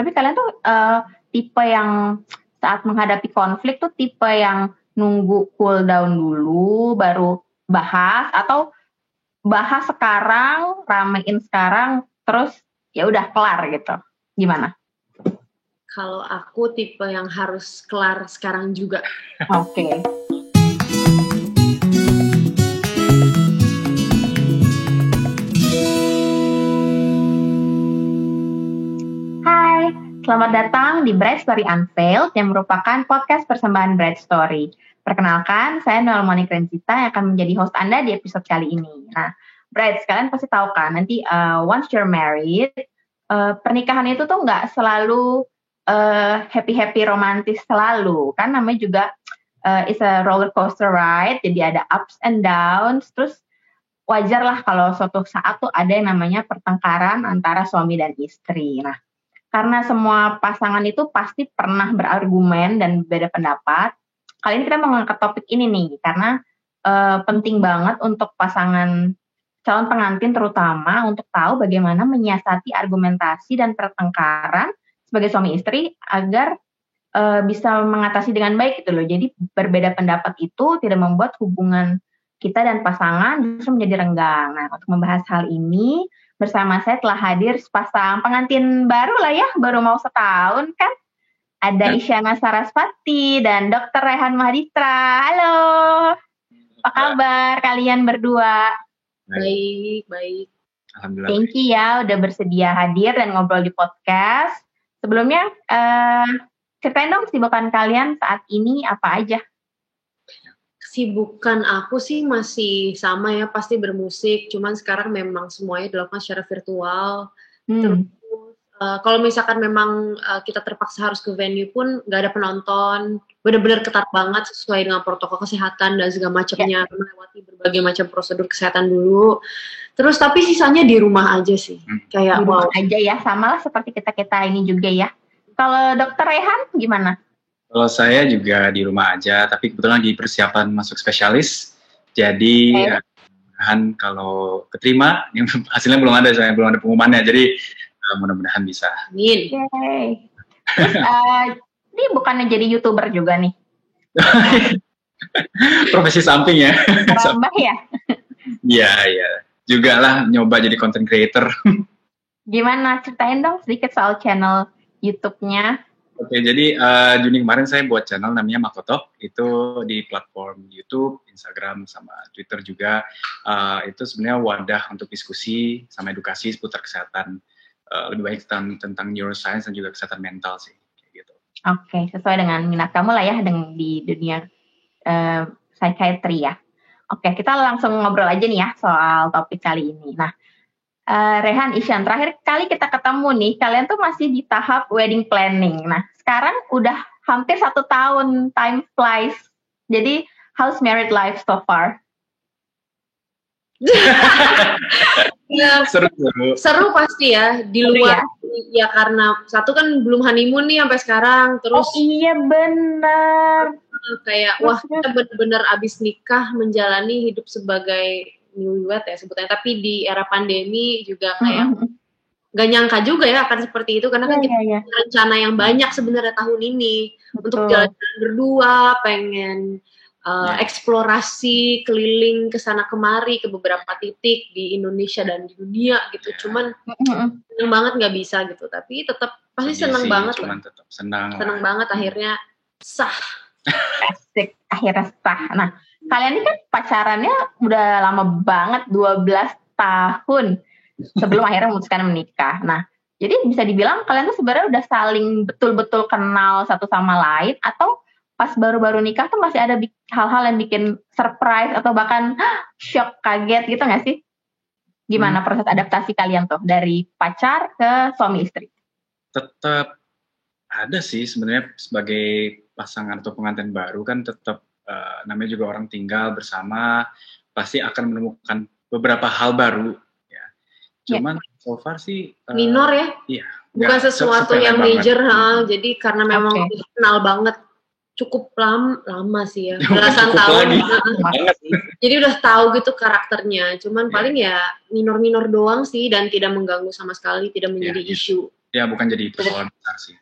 Tapi kalian tuh tipe yang saat menghadapi konflik tuh tipe yang nunggu cool down dulu baru bahas, atau bahas sekarang, ramein sekarang, terus ya udah kelar gitu. Gimana? Kalau aku tipe yang harus kelar sekarang juga. Oke. Hai, selamat datang di Bright Story Unveiled yang merupakan podcast persembahan Bright Story. Perkenalkan, saya Noel Monik Rencita yang akan menjadi host Anda di episode kali ini. Nah, Bright, kalian pasti tahu kan, nanti once you're married, pernikahan itu tuh nggak selalu happy-happy romantis selalu. Kan namanya juga it's a roller coaster ride, jadi ada ups and downs, terus wajar lah kalau suatu saat tuh ada yang namanya pertengkaran antara suami dan istri. Nah, karena semua pasangan itu pasti pernah berargumen dan beda pendapat, kali ini kita mengangkat topik ini nih, karena penting banget untuk pasangan calon pengantin terutama untuk tahu bagaimana menyiasati argumentasi dan pertengkaran sebagai suami istri agar bisa mengatasi dengan baik gitu loh. Jadi berbeda pendapat itu tidak membuat hubungan kita dan pasangan justru menjadi renggang. Nah, untuk membahas hal ini, bersama saya telah hadir sepasang pengantin baru lah ya, baru mau setahun kan. Ada Isyana Sarasvati dan Dr. Rehan Mahdistra. Halo, apa kabar kalian berdua? Baik. Alhamdulillah. Thank you ya udah bersedia hadir dan ngobrol di podcast. Sebelumnya, ceritain dong kesibukan kalian saat ini apa aja? Kesibukan aku sih masih sama ya, pasti bermusik. Cuman sekarang memang semuanya dilakukan secara virtual. Terus kalau misalkan memang kita terpaksa harus ke venue pun nggak ada penonton. Benar-benar ketat banget sesuai dengan protokol kesehatan dan segala macamnya. Melewati berbagai macam prosedur kesehatan dulu. Terus tapi sisanya di rumah aja sih. Kayak di rumah aja ya, sama lah seperti kita ini juga ya. Kalau Dokter Rehan gimana? Kalau saya juga di rumah aja, tapi kebetulan lagi persiapan masuk spesialis. Jadi mudah-mudahan kalau keterima, hasilnya belum ada, saya belum ada pengumumannya. Jadi mudah-mudahan bisa. Amin. Terus ini bukannya jadi YouTuber juga nih? Profesi samping ya. Merambah ya? Iya. Juga lah nyoba jadi content creator. Gimana? Ceritain dong sedikit soal channel YouTube-nya. Oke, jadi Juni kemarin saya buat channel namanya Makoto, itu di platform YouTube, Instagram, sama Twitter juga. Itu sebenarnya wadah untuk diskusi sama edukasi seputar kesehatan, lebih baik tentang neuroscience dan juga kesehatan mental sih, kayak gitu. Oke, sesuai dengan minat kamu lah ya di dunia psychiatry ya. Oke, kita langsung ngobrol aja nih ya soal topik kali ini. Nah, Rehan, Isyan, terakhir kali kita ketemu nih, kalian tuh masih di tahap wedding planning. Nah, sekarang udah hampir 1 tahun, time flies. Jadi, how's married life so far? Ya, seru pasti ya, di luar ya karena satu kan belum honeymoon nih sampai sekarang, terus iya benar. Kayak wah kita benar-benar abis nikah menjalani hidup sebagai newlywed ya sebetulnya, tapi di era pandemi juga kayak gak nyangka juga ya akan seperti itu karena kan kita punya rencana yang banyak sebenarnya tahun ini. Betul. Untuk jalan-jalan berdua, pengen eksplorasi keliling ke sana kemari ke beberapa titik di Indonesia dan di dunia gitu. Cuman seneng banget nggak bisa gitu, tapi tetap pasti seneng banget lah. Tetap senang banget akhirnya sah. Asik, akhirnya sah. Nah, kalian ini kan pacarannya udah lama banget, 12 tahun sebelum akhirnya memutuskan menikah. Nah, jadi bisa dibilang kalian tuh sebenarnya udah saling betul-betul kenal satu sama lain, atau pas baru-baru nikah tuh masih ada hal-hal yang bikin surprise atau bahkan shock, kaget gitu nggak sih? Gimana proses adaptasi kalian tuh dari pacar ke suami istri? Tetap ada sih sebenarnya sebagai pasangan atau pengantin baru kan tetap namanya juga orang tinggal bersama, pasti akan menemukan beberapa hal baru ya. Cuman so far sih minor ya. Iya. Bukan sesuatu yang major, jadi karena memang kenal banget cukup lama sih ya, belasan tahun. Jadi udah tahu gitu karakternya. Cuman paling ya minor-minor doang sih dan tidak mengganggu sama sekali, tidak menjadi isu. Ya bukan jadi persoalan besar sih.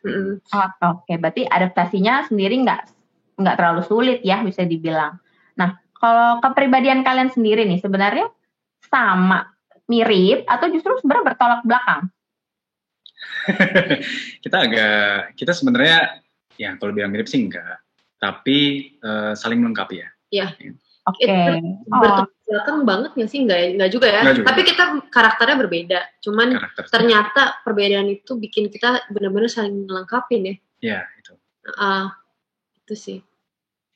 Oke, berarti adaptasinya sendiri nggak terlalu sulit ya bisa dibilang. Nah, kalau kepribadian kalian sendiri nih sebenarnya sama, mirip atau justru sebenarnya bertolak belakang? kita sebenarnya ya kalau bilang mirip sih enggak, tapi saling melengkapi ya. Iya. Oke. Bertolak belakang banget nggak sih? Enggak juga ya. Juga. Tapi kita karakternya berbeda. Cuman ternyata perbedaan itu bikin kita benar-benar saling melengkapi ya. Iya, itu. Itu sih.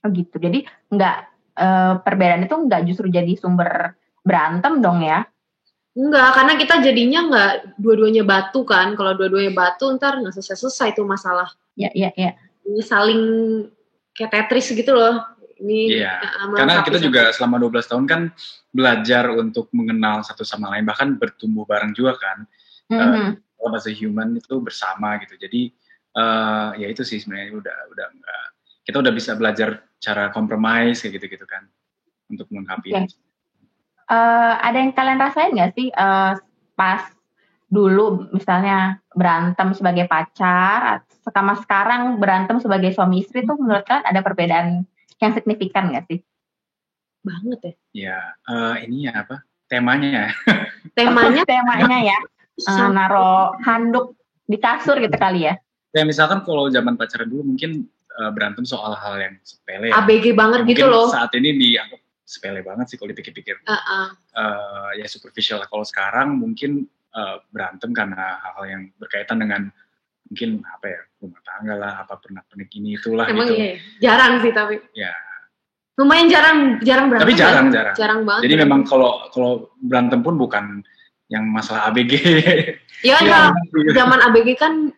Oh gitu. Jadi perbedaan itu nggak justru jadi sumber berantem dong ya? Enggak, karena kita jadinya nggak dua-duanya batu kan. Kalau dua-duanya batu ntar nggak selesai tuh masalah. Iya. Ini saling kayak Tetris gitu loh. Iya, karena kita juga selama 12 tahun kan belajar untuk mengenal satu sama lain, bahkan bertumbuh bareng juga kan. As a human itu bersama gitu. Jadi ya itu sih sebenarnya udah kita udah bisa belajar cara compromise kayak gitu kan untuk melengkapi. Ada yang kalian rasain nggak sih pas dulu misalnya berantem sebagai pacar, sama sekarang berantem sebagai suami istri tuh menurut kalian ada perbedaan yang signifikan nggak sih? Banget ya. Ya, ini ya apa? Temanya ya. Naro handuk di kasur gitu kali ya. Ya misalkan kalau zaman pacaran dulu mungkin berantem soal hal yang sepele. ABG banget gitu loh. Saat ini dianggap sepele banget sih kalau dipikir-pikir. Ya superficial. Kalau sekarang mungkin berantem karena hal-hal yang berkaitan dengan mungkin apa ya, rumah tangga lah, apa pernak-pernik ini itulah. Emang gitu. Iya, jarang sih tapi. Ya. Lumayan jarang berantem. Tapi jarang. Jarang banget. Jadi memang kalau berantem pun bukan yang masalah ABG. Iya kan, zaman ABG kan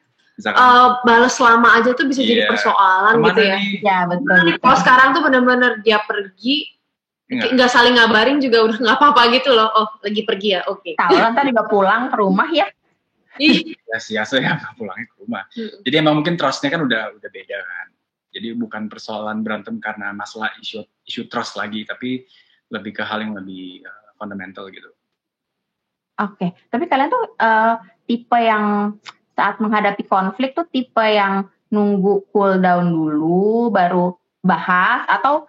balas lama aja tuh bisa jadi persoalan gitu ya. Iya betul. Kalau sekarang tuh benar-benar dia pergi, nggak saling ngabarin juga udah nggak apa-apa gitu loh. Oh lagi pergi ya, oke. Tahu nanti juga pulang ke rumah ya. Ya biasa ya pulangnya ke rumah. Jadi emang mungkin trust-nya kan udah beda kan. Jadi bukan persoalan berantem karena masalah isu trust lagi, tapi lebih ke hal yang lebih fundamental gitu. Oke, tapi kalian tuh tipe yang saat menghadapi konflik tuh tipe yang nunggu cool down dulu baru bahas, atau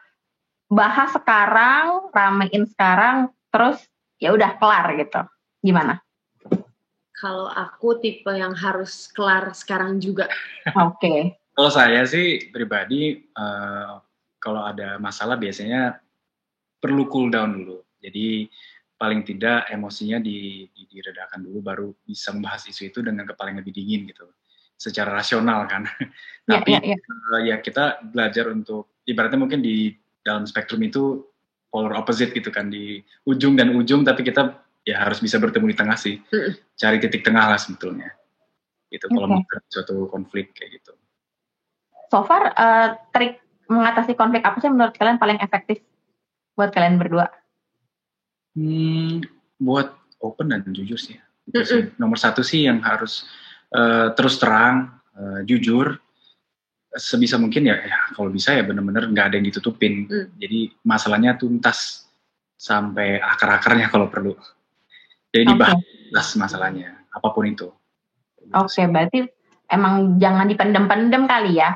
bahas sekarang, ramein sekarang, terus ya udah kelar gitu. Gimana? Kalau aku tipe yang harus kelar sekarang juga. Oke. Kalau saya sih pribadi, kalau ada masalah biasanya perlu cool down dulu. Jadi paling tidak emosinya diredakan dulu, baru bisa membahas isu itu dengan kepala yang lebih dingin gitu. Secara rasional kan. Tapi ya kita belajar untuk, ibaratnya mungkin di dalam spektrum itu polar opposite gitu kan, di ujung dan ujung, tapi kita ya harus bisa bertemu di tengah sih. Cari titik tengah lah sebetulnya. Gitu kalau menghadapi suatu konflik kayak gitu. So far, trik mengatasi konflik apa sih menurut kalian paling efektif buat kalian berdua? Buat open dan jujur sih. Nomor satu sih yang harus terus terang, jujur, sebisa mungkin ya kalau bisa ya benar-benar nggak ada yang ditutupin. Jadi masalahnya tuntas sampai akar-akarnya kalau perlu. Jadi dibahas masalahnya, apapun itu. Oke, berarti emang jangan dipendem-pendem kali ya.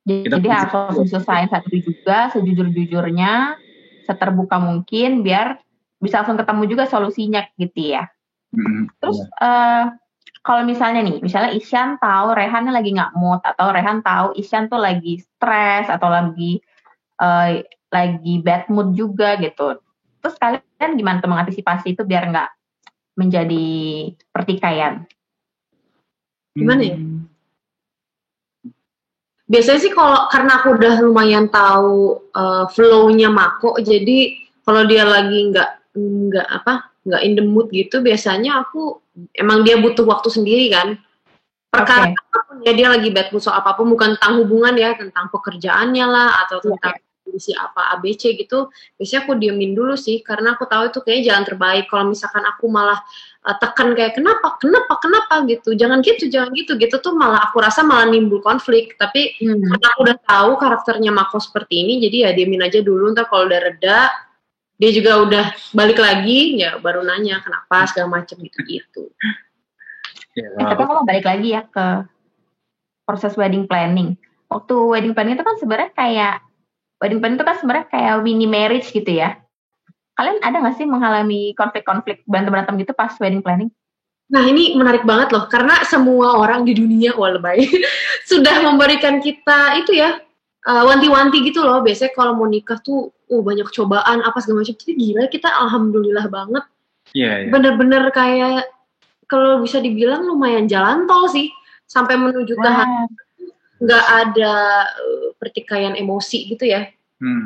Jadi harus langsung selesai satu juga, sejujur-jujurnya, seterbuka mungkin, biar bisa langsung ketemu juga solusinya gitu ya. Terus kalau misalnya Isyan tahu Rehan lagi nggak mood, atau Rehan tahu Isyan tuh lagi stres atau lagi bad mood juga gitu. Terus kalian gimana tuh mengantisipasi itu biar nggak menjadi pertikaian? Gimana ya? Biasanya sih karena aku udah lumayan tahu flow-nya Mako, jadi kalau dia lagi nggak in the mood gitu, biasanya aku emang dia butuh waktu sendiri kan. Perkara apapun ya, dia lagi bad mood soal apapun, bukan tentang hubungan ya, tentang pekerjaannya lah atau tentang kondisi apa ABC gitu. Biasanya aku diemin dulu sih, karena aku tahu itu kayaknya jalan terbaik. Kalau misalkan aku malah tekan kayak kenapa gitu, jangan gitu tuh malah aku rasa malah nimbul konflik. Tapi karena aku udah tahu karakternya Mako seperti ini, jadi ya diemin aja dulu. Ntar kalau udah reda, dia juga udah balik lagi, ya baru nanya kenapa segala macam gitu. Tapi aku mau balik lagi ya ke proses wedding planning. Waktu wedding planning itu kan sebenarnya kayak mini marriage gitu ya. Kalian ada nggak sih mengalami konflik-konflik berantem-berantem gitu pas wedding planning? Nah ini menarik banget loh, karena semua orang di dunia, lebay, sudah memberikan kita itu ya, wanti-wanti gitu loh. Biasanya kalau mau nikah tuh, banyak cobaan, apa segala macam. Tapi gila, kita alhamdulillah banget. Iya. Bener-bener kayak, kalau bisa dibilang lumayan jalan tol sih. Sampai menuju ke nggak ada pertikaian emosi gitu ya.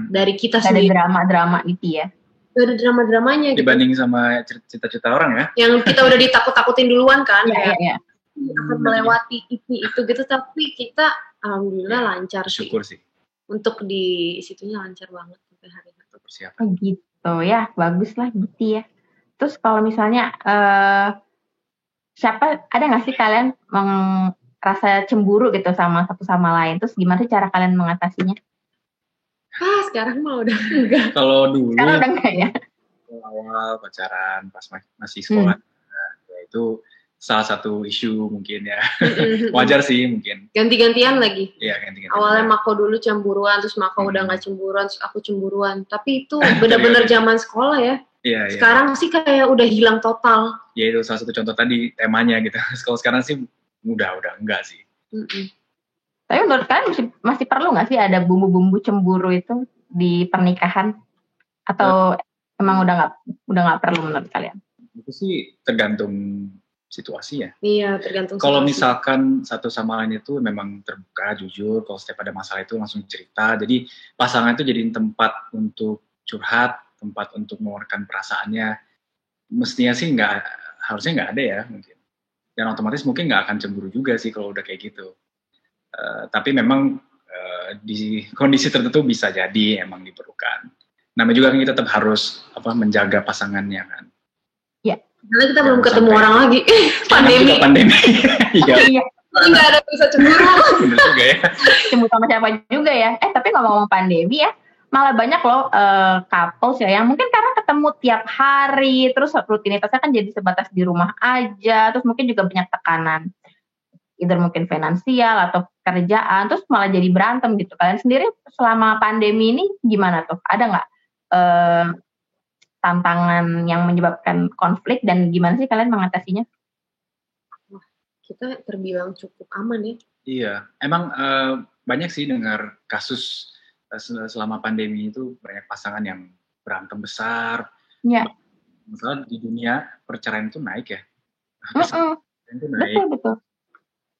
Dari kita sendiri. Ada drama-drama gitu ya. Gak ada drama-dramanya gitu. Dibanding sama cita-cita orang ya. Yang kita udah ditakut-takutin duluan kan. Iya. Akan melewati itu gitu, tapi kita alhamdulillah lancar sih. Syukur sih. Untuk di situnya lancar banget sampai hari itu. Persiapan. Gitu ya, bagus lah gitu ya. Terus kalau misalnya ada nggak sih kalian rasa cemburu gitu sama satu sama lain? Terus gimana sih cara kalian mengatasinya? Sekarang mah udah enggak. Kalau dulu sekarang udah enggak ya? Awal pacaran pas masih sekolah, ya itu salah satu isu mungkin ya. Wajar sih mungkin. Ganti-gantian lagi. Iya, ganti-gantian. Awalnya Mako dulu cemburuan, terus Mako udah nggak cemburuan, terus aku cemburuan. Tapi itu benar-benar zaman sekolah ya. Iya. Sekarang sih kayak udah hilang total. Ya itu salah satu contoh tadi temanya gitu. Kalau sekarang sih udah enggak sih. Tapi menurut kalian masih perlu nggak sih ada bumbu-bumbu cemburu itu di pernikahan? Atau emang udah nggak perlu menurut kalian? Itu sih tergantung situasi ya. Iya, tergantung kalau misalkan satu sama lain itu memang terbuka, jujur, kalau setiap ada masalah itu langsung cerita. Jadi pasangan itu jadi tempat untuk curhat, tempat untuk mengeluarkan perasaannya. Mestinya sih harusnya nggak ada ya mungkin. Dan otomatis mungkin nggak akan cemburu juga sih kalau udah kayak gitu. Tapi memang di kondisi tertentu bisa jadi emang diperlukan. Namanya juga kan kita tetap harus menjaga pasangannya kan. Iya. Karena kita belum ketemu orang lagi. Pandemi. Iya. Nggak ada bisa cemburu. Bener juga ya. Cemburu sama siapa juga ya. Tapi ngomong-ngomong pandemi ya, malah banyak loh couples ya yang mungkin karena ketemu tiap hari, terus rutinitasnya kan jadi sebatas di rumah aja, terus mungkin juga banyak tekanan. Either mungkin finansial atau kerjaan, terus malah jadi berantem gitu. Kalian sendiri selama pandemi ini gimana tuh? Ada nggak tantangan yang menyebabkan konflik dan gimana sih kalian mengatasinya? Wah, kita terbilang cukup aman ya. Iya, emang banyak sih dengar kasus selama pandemi itu banyak pasangan yang berantem besar. Iya. Misalnya di dunia perceraian itu naik ya. Itu naik. Betul.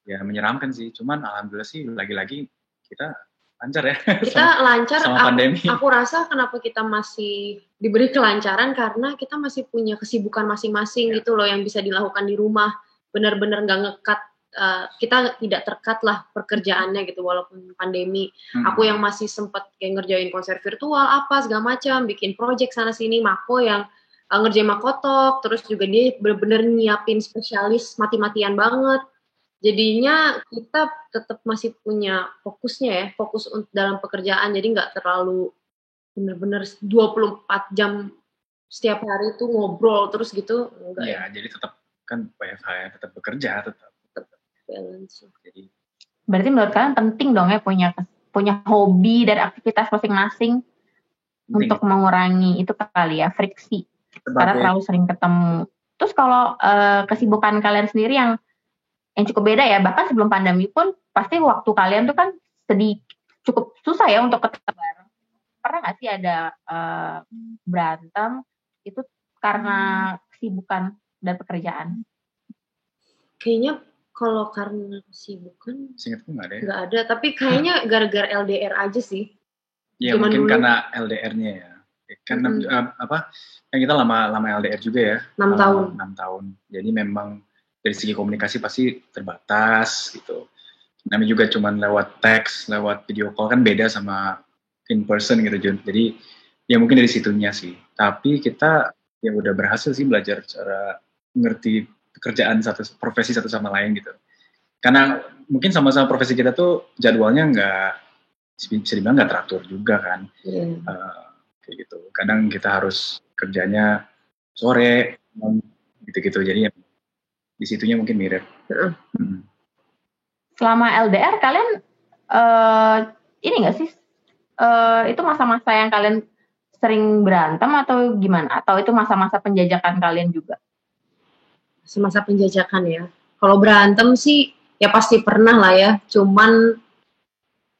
Ya menyeramkan sih, cuman alhamdulillah sih lagi-lagi kita lancar ya. Kita lancar sama pandemi. Aku rasa kenapa kita masih diberi kelancaran karena kita masih punya kesibukan masing-masing gitu loh yang bisa dilakukan di rumah. Benar-benar nggak ngekat, kita tidak terkat lah pekerjaannya gitu walaupun pandemi. Aku yang masih sempat kayak ngerjain konser virtual apa segala macam, bikin project sana sini. Mako yang ngerjain Makotok, terus juga dia benar-benar nyiapin spesialis mati-matian banget. Jadinya kita tetap masih punya fokusnya ya, fokus dalam pekerjaan, jadi nggak terlalu benar-benar 24 jam setiap hari itu ngobrol terus gitu. Enggak ya. Jadi tetap kan WFH ya, tetap bekerja, tetap balance. Jadi berarti menurut kalian penting dong ya punya hobi dan aktivitas masing-masing untuk mengurangi itu kali ya, friksi. Karena terlalu sering ketemu. Terus kalau kesibukan kalian sendiri yang cukup beda ya, bahkan sebelum pandemi pun pasti waktu kalian tuh kan cukup susah ya untuk ketemu bareng. Pernah nggak sih ada berantem itu karena kesibukan dan pekerjaan? Kayaknya kalau karena kesibukan seingatku nggak ada ya? Nggak ada, tapi kayaknya gara-gara LDR aja sih. Ya mungkin dulu, karena LDR-nya ya. Kan kan kita lama LDR juga ya. 6 tahun. 6 tahun. Jadi memang dari segi komunikasi pasti terbatas gitu. Namanya juga cuma lewat teks, lewat video call kan beda sama in person gitu Jun. Jadi ya mungkin dari situnya sih. Tapi kita ya udah berhasil sih belajar cara ngerti pekerjaan profesi satu sama lain gitu. Karena mungkin sama-sama profesi kita tuh jadwalnya bisa dibilang nggak teratur juga kan. Kayak gitu. Kadang kita harus kerjanya sore gitu-gitu. Jadi di situnya mungkin mirip. Selama LDR kalian ini nggak sih itu masa-masa yang kalian sering berantem atau gimana? Atau itu masa-masa penjajakan kalian juga? Semasa penjajakan ya. Kalau berantem sih ya pasti pernah lah ya. Cuman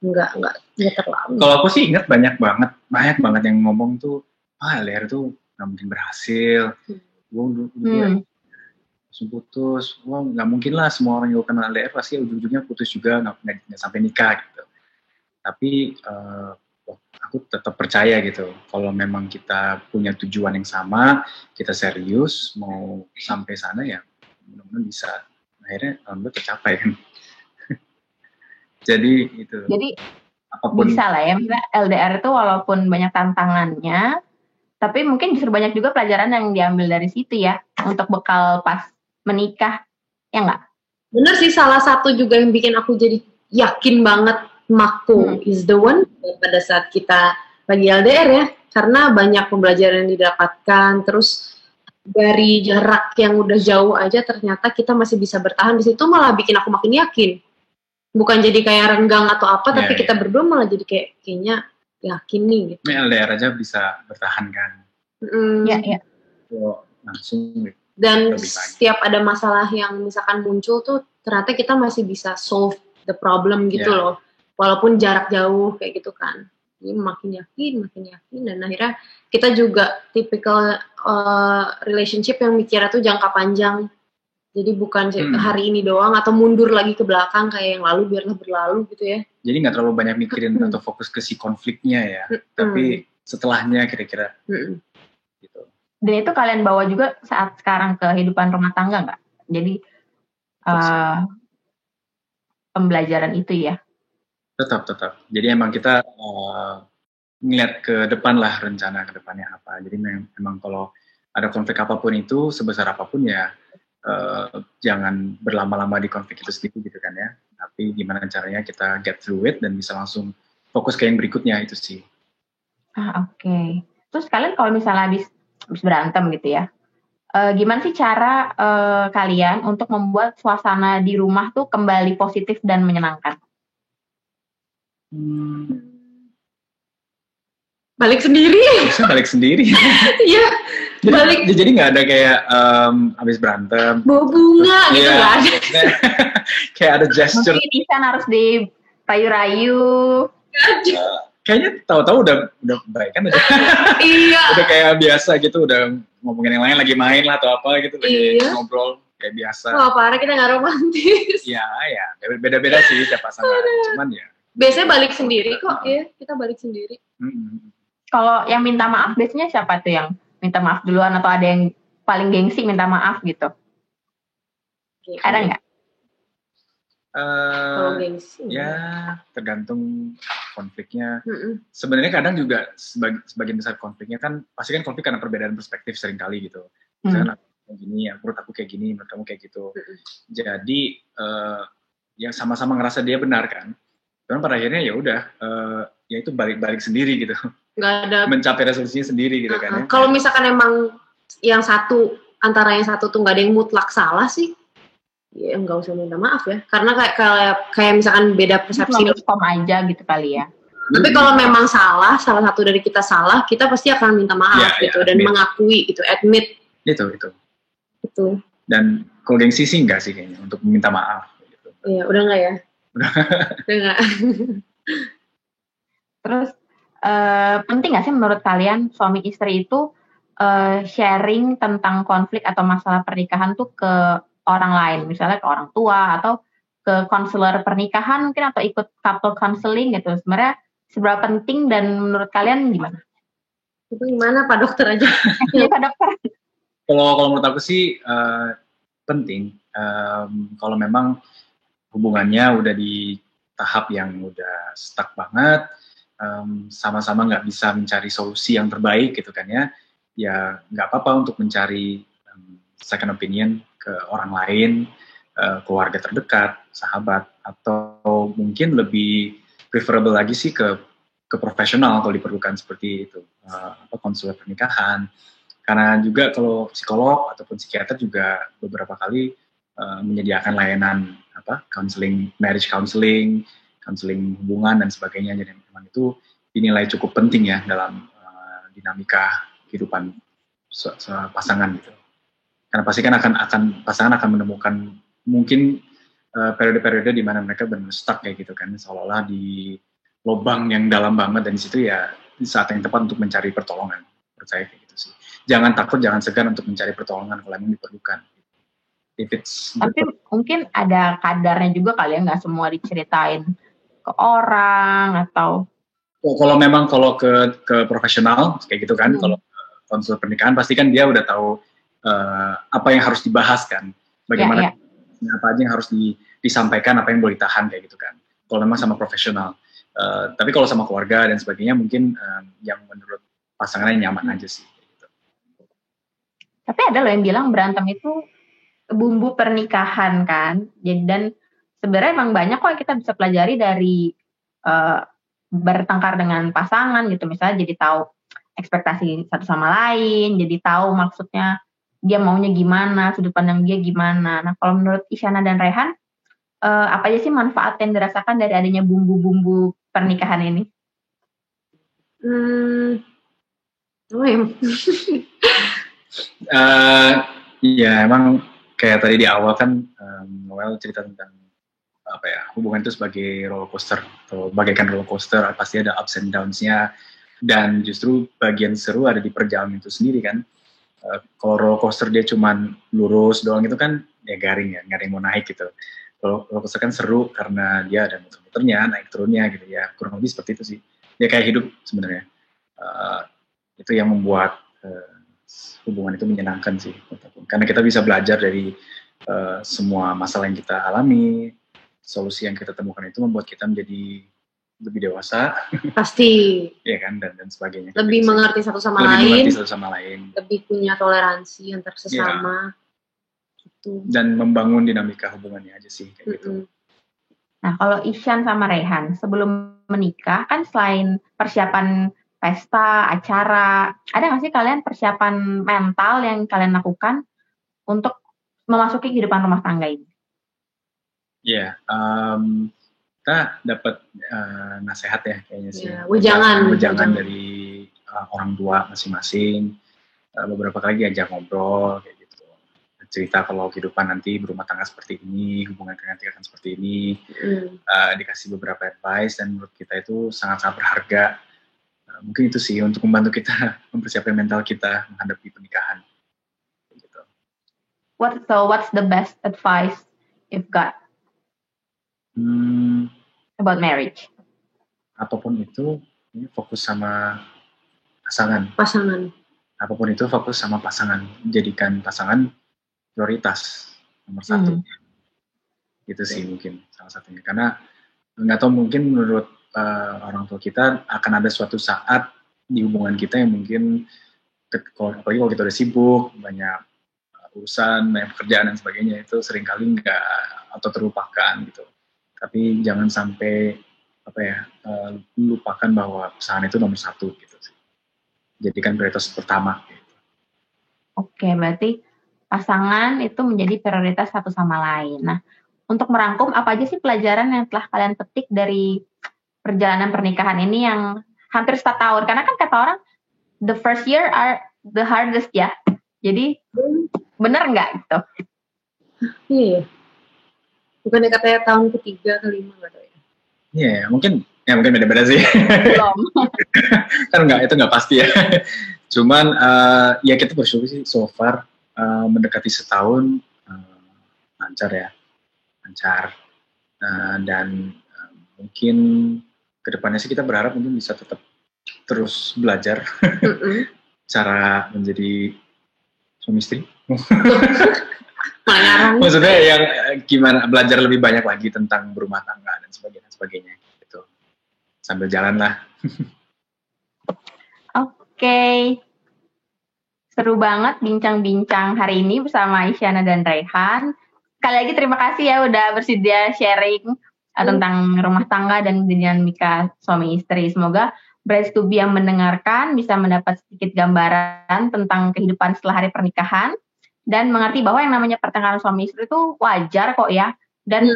nggak terlalu. Kalau aku sih ingat banyak banget yang ngomong tuh, LDR tuh nggak mungkin berhasil. Gue langsung putus. Wah, nggak mungkin lah semua orang yang kenal LDR pasti ujung-ujungnya putus juga, nggak sampai nikah gitu. Tapi aku tetap percaya gitu. Kalau memang kita punya tujuan yang sama, kita serius mau sampai sana ya, mudah-mudahan bisa. Akhirnya alhamdulillah tercapai kan. Jadi apapun bisa lah ya, misalnya LDR itu walaupun banyak tantangannya, tapi mungkin justru banyak juga pelajaran yang diambil dari situ ya, untuk bekal pas menikah, ya nggak? Bener sih, salah satu juga yang bikin aku jadi yakin banget Mako is the one pada saat kita lagi LDR ya, karena banyak pembelajaran yang didapatkan, terus dari jarak yang udah jauh aja ternyata kita masih bisa bertahan di situ, malah bikin aku makin yakin. Bukan jadi kayak renggang atau apa, tapi kita berdua malah jadi kayaknya yakin nih gitu. LDR aja bisa bertahan kan. Iya. Langsung. Dan setiap ada masalah yang misalkan muncul tuh, ternyata kita masih bisa solve the problem gitu loh. Walaupun jarak jauh kayak gitu kan. Jadi makin yakin, dan akhirnya kita juga tipikal relationship yang mikirnya tuh jangka panjang. Jadi bukan hari ini doang atau mundur lagi ke belakang kayak yang lalu biarlah berlalu gitu ya. Jadi nggak terlalu banyak mikirin atau fokus ke si konfliknya ya, tapi setelahnya kira-kira. Gitu. Dan itu kalian bawa juga saat sekarang ke kehidupan rumah tangga nggak? Jadi pembelajaran itu ya? Tetap. Jadi emang kita ngeliat ke depan lah, rencana ke depannya apa. Jadi memang kalau ada konflik apapun itu, sebesar apapun ya, jangan berlama-lama di konflik itu sendiri gitu kan ya. Tapi gimana caranya kita get through it dan bisa langsung fokus ke yang berikutnya, itu sih. Oke. Terus kalian kalau misalnya habis berantem gitu ya, gimana sih cara kalian untuk membuat suasana di rumah tuh kembali positif dan menyenangkan? Balik sendiri. Bisa balik sendiri. Iya. Jadi nggak ada kayak habis berantem. Bawa bunga gitu nggak ada. Kayak ada gesture. Mungkin Isan harus dirayu-rayu. Kayaknya tahu-tahu udah baik kan aja. Iya. Udah kayak biasa gitu, udah ngomongin yang lain, lagi main lah atau apa gitu, lagi ngobrol kayak biasa. Oh parah, kita nggak romantis. Iya, beda-beda sih tiap pasangan. Cuman ya. Biasanya balik sendiri kok, ya kita balik sendiri. Kalau yang minta maaf biasanya siapa tuh yang minta maaf duluan, atau ada yang paling gengsi minta maaf gitu? Ada nggak? Kalau gengsi? Ya tergantung konfliknya. Sebenarnya kadang juga sebagian besar konfliknya kan pasti kan konflik karena perbedaan perspektif seringkali gitu. Misalkan aku gini, ya menurut aku kayak gini, menurut kamu kayak gitu. Jadi ya sama-sama ngerasa dia benar kan. Cuman pada akhirnya ya udah, ya itu balik-balik sendiri gitu. Nggak ada. Mencapai resolusinya sendiri gitu kan. Ya. Kalau misalkan emang antara yang satu tuh nggak ada yang mutlak salah sih, ya nggak usah minta maaf ya. Karena kayak misalkan beda persepsi. Stop aja gitu kali ya. Tapi kalau memang salah satu dari kita salah, kita pasti akan minta maaf gitu dan mengakui gitu, admit. Itu. Dan kalau gengsi sih enggak sih kayaknya untuk minta maaf. Gitu. Iya, udah enggak ya? Udah enggak. Terus penting nggak sih menurut kalian suami istri itu sharing tentang konflik atau masalah pernikahan tuh ke orang lain, misalnya ke orang tua atau ke konselor pernikahan mungkin, atau ikut couple counseling gitu? Sebenarnya seberapa penting dan menurut kalian gimana? Itu gimana Pak Dokter aja? Iya Pak Dokter. Kalau menurut aku sih penting. Kalau memang hubungannya udah di tahap yang udah stuck banget, sama-sama nggak bisa mencari solusi yang terbaik gitu kan ya nggak apa-apa untuk mencari second opinion ke orang lain, keluarga terdekat, sahabat, atau mungkin lebih preferable lagi sih ke profesional kalau diperlukan seperti itu, konselor pernikahan. Karena juga kalau psikolog ataupun psikiater juga beberapa kali menyediakan layanan marriage counseling hubungan dan sebagainya. Jadi memang itu dinilai cukup penting ya dalam dinamika kehidupan pasangan gitu. Karena pasti kan pasangan akan menemukan mungkin periode-periode di mana mereka benar stuck kayak gitu kan, seolah-olah di lubang yang dalam banget, dan di situ ya saat yang tepat untuk mencari pertolongan. Menurut saya kayak gitu sih. Jangan takut, jangan segan untuk mencari pertolongan kalau memang diperlukan. Tapi mungkin ada kadarnya juga kali ya, nggak semua diceritain ke orang atau. Kalau memang ke profesional kayak gitu kan, kalau konselor pernikahan pasti kan dia udah tahu apa yang harus dibahas kan, bagaimana apa aja yang harus disampaikan, apa yang boleh ditahan kayak gitu kan. Kalau memang sama profesional, tapi kalau sama keluarga dan sebagainya mungkin yang menurut pasangannya nyaman aja sih. Gitu. Tapi ada loh yang bilang berantem itu bumbu pernikahan kan, jadi dan sebenarnya emang banyak kok yang kita bisa pelajari dari bertengkar dengan pasangan gitu, misalnya jadi tahu ekspektasi satu sama lain, jadi tahu maksudnya dia maunya gimana, sudut pandang dia gimana. Nah, kalau menurut Isyana dan Rehan, apa aja sih manfaat yang dirasakan dari adanya bumbu-bumbu pernikahan ini? Ya emang kayak tadi di awal kan Noel cerita tentang hubungan itu sebagai roller coaster atau bagaikan roller coaster, pasti ada ups and downs-nya, dan justru bagian seru ada di perjalanan itu sendiri kan. Kalau roller coaster dia cuman lurus doang itu kan ya garing mau naik gitu. Kalau roller coaster kan seru karena dia ada muter-muternya, naik turunnya gitu ya, kurang lebih seperti itu sih. Ya kayak hidup sebenarnya. Itu yang membuat hubungan itu menyenangkan sih. Karena kita bisa belajar dari semua masalah yang kita alami, solusi yang kita temukan itu membuat kita menjadi lebih dewasa, pasti, ya kan, dan sebagainya. Lebih mengerti satu sama lain, lebih punya toleransi antar sesama, gitu. Dan membangun dinamika hubungannya aja sih, kayak gitu. Nah, kalau Isyan sama Rehan sebelum menikah kan selain persiapan pesta, acara, ada nggak sih kalian persiapan mental yang kalian lakukan untuk memasuki kehidupan rumah tangga ini? Iya. Kita dapat nasihat ya kayaknya sih. Wejangan dari orang tua masing-masing. Beberapa kali diajak ngobrol kayak gitu. Cerita kalau kehidupan nanti berumah tangga seperti ini, hubungan nanti akan seperti ini. Dikasih beberapa advice, dan menurut kita itu sangat-sangat berharga. Mungkin itu sih untuk membantu kita mempersiapkan mental kita menghadapi pernikahan. Gitu. What's the best advice you've got? About marriage. Apapun itu, fokus sama pasangan. Apapun itu fokus sama pasangan. Jadikan pasangan prioritas nomor satu. Itu sih mungkin salah satunya. Karena nggak tahu, mungkin menurut orang tua kita akan ada suatu saat di hubungan kita yang mungkin apalagi kalau kita udah sibuk, banyak urusan, banyak pekerjaan dan sebagainya, itu seringkali nggak atau terlupakan gitu. Tapi jangan sampai lupakan bahwa pasangan itu nomor satu gitu sih. Jadikan prioritas pertama. Gitu. Oke, berarti pasangan itu menjadi prioritas satu sama lain. Nah, untuk merangkum apa aja sih pelajaran yang telah kalian petik dari perjalanan pernikahan ini yang hampir 4 tahun? Karena kan kata orang the first year are the hardest ya. Jadi bener nggak gitu? Iya. Bukannya katanya tahun ketiga, kelima nggak tahu ya? Iya, mungkin beda-beda sih. Belum. Kan itu nggak pasti ya. Cuman ya kita bersyukur sih so far mendekati setahun lancar. Dan mungkin kedepannya sih kita berharap mungkin bisa tetap terus belajar cara menjadi suami istri. Maksudnya yang gimana, belajar lebih banyak lagi tentang berumah tangga dan sebagainya gitu. Sambil jalan lah. Oke. Seru banget bincang-bincang hari ini bersama Isyana dan Rehan. Sekali lagi terima kasih ya udah bersedia sharing tentang rumah tangga dan dinamika suami istri. Semoga Brides to be yang mendengarkan bisa mendapat sedikit gambaran tentang kehidupan setelah hari pernikahan. dan mengerti bahwa yang namanya pertengkaran suami istri itu wajar kok ya. Dan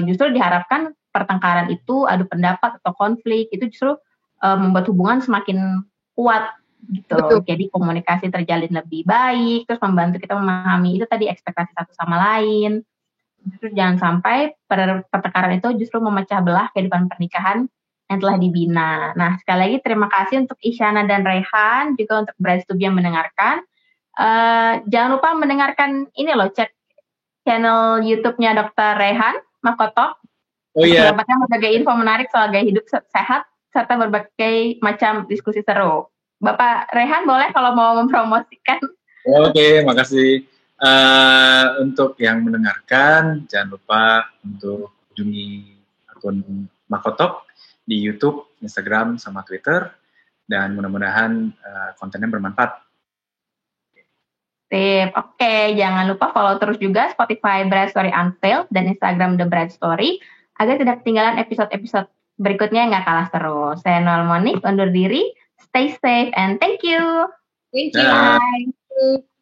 justru diharapkan pertengkaran itu, adu pendapat atau konflik itu justru membuat hubungan semakin kuat gitu loh. Jadi komunikasi terjalin lebih baik, terus membantu kita memahami itu tadi ekspektasi satu sama lain. Justru jangan sampai pertengkaran itu justru memecah belah kehidupan pernikahan yang telah dibina. Nah, sekali lagi terima kasih untuk Isyana dan Rehan, juga untuk Brides to Be yang mendengarkan. Jangan lupa mendengarkan ini loh, cek channel YouTube-nya Dr. Rehan Makoto. Oh iya. Mendapatkan berbagai info menarik soal gaya hidup sehat serta berbagai macam diskusi seru. Bapak Rehan boleh kalau mau mempromosikan. Oke, makasih. Untuk yang mendengarkan, jangan lupa untuk kunjungi akun Makotok di YouTube, Instagram, sama Twitter, dan mudah-mudahan kontennya bermanfaat. Sip, oke. Jangan lupa follow terus juga Spotify Bride Story Unveiled dan Instagram The Bride Story agar tidak ketinggalan episode-episode berikutnya yang gak kalah seru. Saya Noel Monique, undur diri. Stay safe and thank you. Thank you. Dah. Bye.